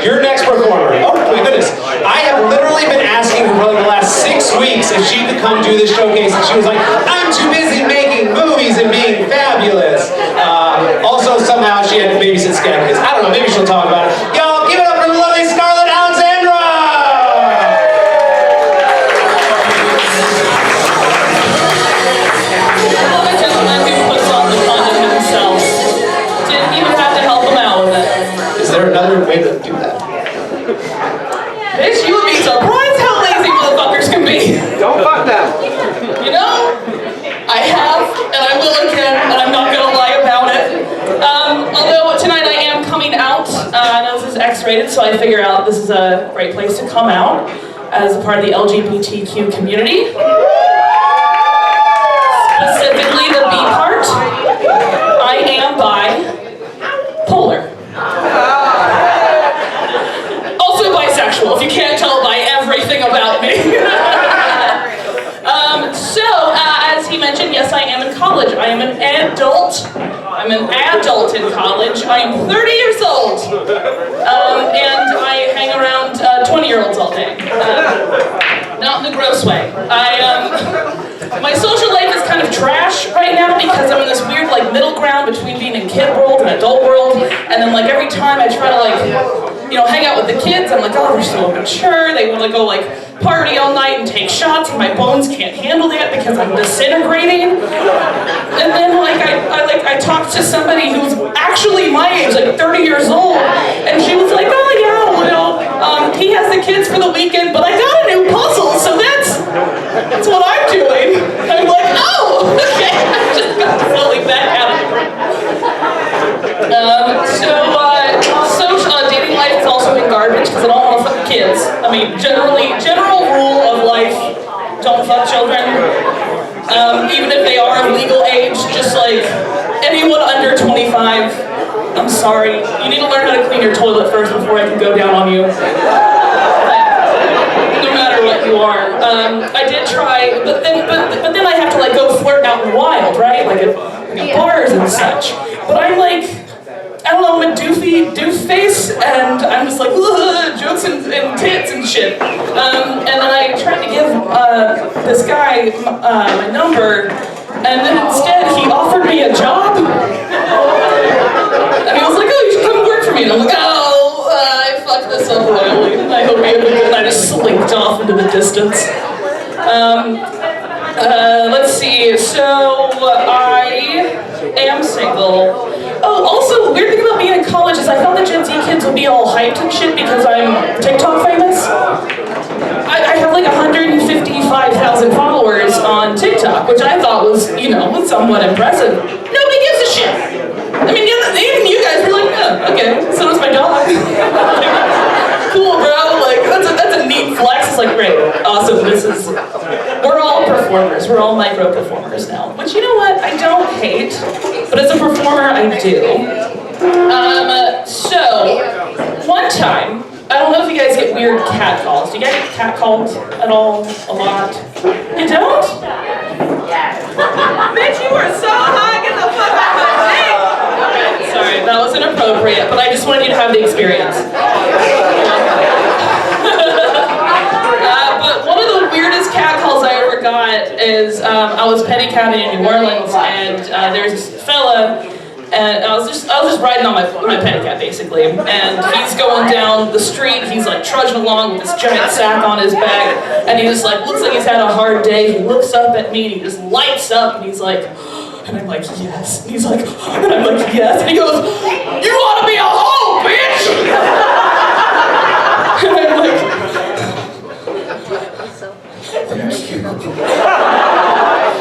Your next performer. Oh my goodness. I have literally been asking her for like the last 6 weeks if she could come do this showcase, and she was like, I'm too busy making movies and being fabulous. Also, somehow she had to babysit Scam kids. I don't know, maybe she'll talk about it. Y'all, give it up for the lovely Scarlet Alexandra! The gentleman who puts on the condom himself. Didn't even have to help him out with it. Is there another way to do that? Bitch, you would be surprised how lazy motherfuckers can be. Don't fuck them. You know, I have, and I will again, and I'm not gonna lie about it. Although tonight I am coming out, I know this is X-rated, so I figure out this is a great place to come out as a part of the LGBTQ community. Specifically the B part. I am bipolar. Also bisexual, if you can't tell by everything about me. As he mentioned, yes, I am in college. I am an adult. I'm an adult in college. I am 30 years old. And I hang around 20-year-olds all day. Not in the gross way. My social life is kind of trash right now because I'm in this weird like middle ground between being in kid world and adult world. And then like every time I try to hang out with the kids, I'm like, oh, they're so mature. They want to go like party all night and take shots, and my bones can't handle that because I'm disintegrating. And then I talked to somebody who's actually my age, like 30 years old, and she was like, oh yeah, well, he has the kids for the weekend, but I got a new puzzle, so that's what I'm doing. I'm like, oh, okay, I just got slowly back out of it. Dating life is also in garbage because I don't want to fuck kids. I mean, general rule of life, don't fuck children. Even if they are of legal age, just like anyone under 25, I'm sorry. You need to learn how to clean your toilet first before I can go down on you. No matter what you are. I did try, but then I have to like go flirt out in the wild, right? Like at bars and such. But I'm like, I don't know, I'm a doof face, and I'm just like, jokes and tits and shit. And then I tried to give this guy my number, and then instead he offered me a job. And he was like, oh, you should come work for me. And I'm like, oh, I fucked this up royally. I hope you have a good night. I just slinked off into the distance. Let's see, so I am single. Oh, also, the weird thing about being in college is I thought the Gen Z kids would be all hyped and shit because I'm TikTok famous. I have like 155,000 followers on TikTok, which I thought was, somewhat impressive. Nobody gives a shit. I mean, even you guys were like, oh, okay, so does my dog. Cool, bro, like, that's a neat flex. It's like, great, awesome, we're all performers, we're all micro-performers now. Which, you know what, I don't hate, but as a performer, I do. So, one time, I don't know if you guys get weird cat calls. Do you guys get cat calls at all? A lot? You don't? Bitch, you were so hot, get the fuck out of my face! Sorry, that was inappropriate, but I just wanted you to have the experience. But one of the weirdest cat calls I ever got is I was pedicatting in New Orleans, and there's this fella, and I was just riding on my pedicat basically, and he's going down the street. He's like trudging along with this giant sack on his back, and he just like looks like he's had a hard day. He looks up at me and he just lights up, and he's like, and I'm like, yes. And he's like, and I'm like, yes. And he goes, you ought to be a hoe, bitch! And I'm like,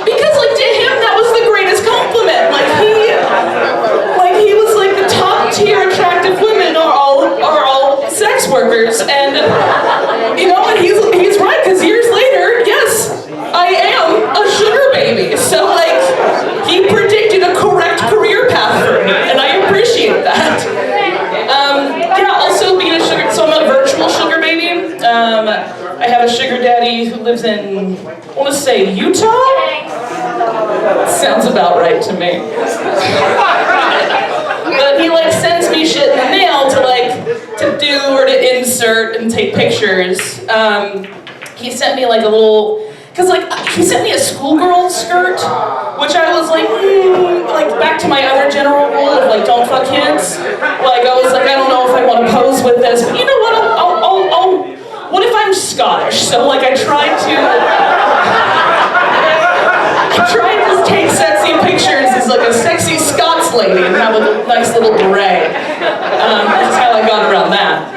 because like to him that was the greatest compliment. Like he was like the top tier attractive women are all sex workers, and and he's right, because years later, yes, I am a sugar baby. So like he predicted a correct career path for me, and I appreciate that. Also being a sugar, so I'm a virtual sugar baby. I have a sugar daddy who lives in, I want to say, Utah? Sounds about right to me. But he like sends me shit in the mail to do or to insert and take pictures, he sent me like a little, he sent me a schoolgirl skirt, which I was like, like back to my other general rule of like, don't fuck kids. Like, I was like, I don't know if I want to pose with this, but you know what, what if I'm Scottish? So like, I tried to just take sexy pictures as like a sexy Scots lady and have a nice little beret. That's how I got around that.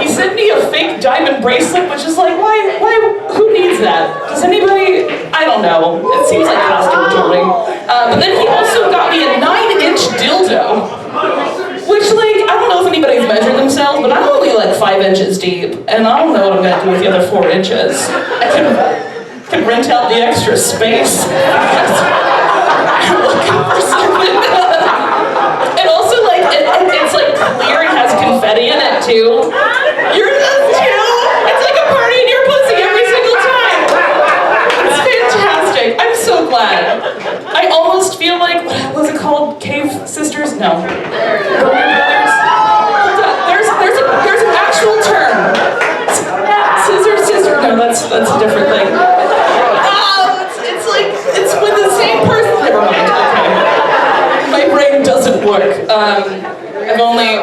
He sent me a fake diamond bracelet, which is like, why, who needs that? Does anybody, I don't know. It seems like costume jewelry. But then he also got me a 9-inch dildo, which like, I don't know if anybody's measured themselves, but I'm only like 5 inches deep, and I don't know what I'm gonna do with the other 4 inches. I can rent out the extra space. I'm looking for something. And also like, it's like clear and has confetti in it too. You're just too. It's like a party in your pussy every single time. It's fantastic. I'm so glad. I almost feel like, what was it called? Cave Sisters? No. Brothers? There's an actual term. Sister. No, that's a different thing. It's when the same person. Never mind. Okay. My brain doesn't work.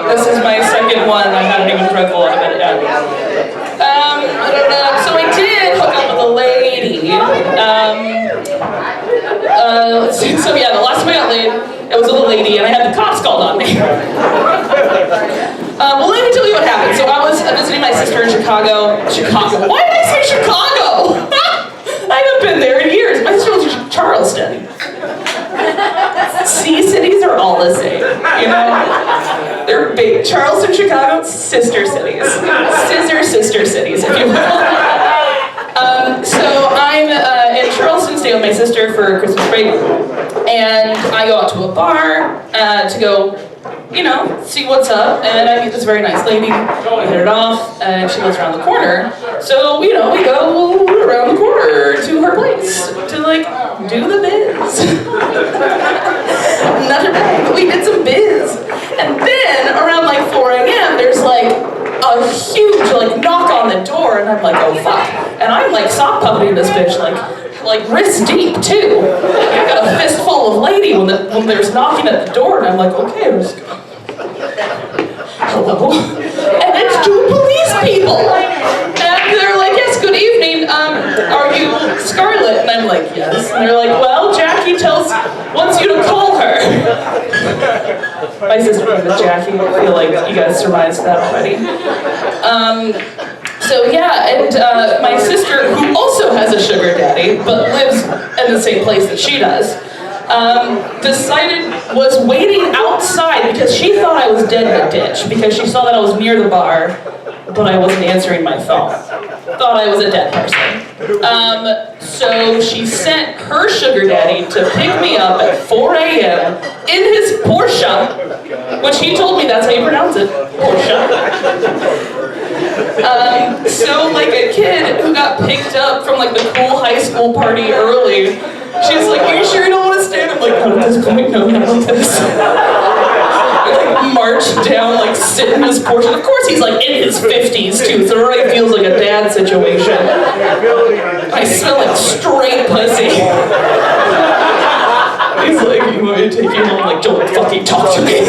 This is my second one. I haven't even drunk a lot of it yet. So I did hook up with a lady. Let's see. So yeah, the last time I got laid, it was with a lady, and I had the cops called on me. Well, let me tell you what happened. So I was visiting my sister in Chicago. Why did I say Chicago? I haven't been there in years. My sister was in Charleston. Sea cities are all the same, you know? They're big. Charleston, Chicago, sister cities. Sister cities, if you will. So I'm in Charleston, staying with my sister for Christmas break, and I go out to a bar to go, you know, see what's up, and I meet this very nice lady. We hit it off, and she lives around the corner. So, you know, we go around the corner to her place to, like, do the biz. Not a bag, but we did some biz. And then, around, like, 4 a.m., there's, like, a huge, like, knock on the door, and I'm like, oh, fuck. And I'm, like, sock puppeting this bitch, like wrist deep, too. I got a fistful of lady when there's knocking at the door, and I'm like, okay, I'm just going, hello? And it's 2 police people. And they're like, yes, good evening, are you Scarlet? And I'm like, yes. And they're like, well, Jackie wants you to call her. My sister name is Jackie. I feel like you guys surmised that already. So yeah, and my sister, who also has a sugar daddy, but lives in the same place that she does, was waiting outside because she thought I was dead in a ditch because she saw that I was near the bar, but I wasn't answering my phone. Thought I was a dead person. So she sent her sugar daddy to pick me up at 4 a.m. in his Porsche, which he told me that's how you pronounce it, Porsche. So like a kid who got picked up from like the cool high school party early, she's like, are you sure you don't want to stand? I'm like, not at this point, no, not like this. I like march down, like sit in his Porsche. Of course he's like in his 50s too, so it already feels like a dad situation. I smell like straight pussy. He's like, you want me to take you home? I'm like, don't fucking talk to me.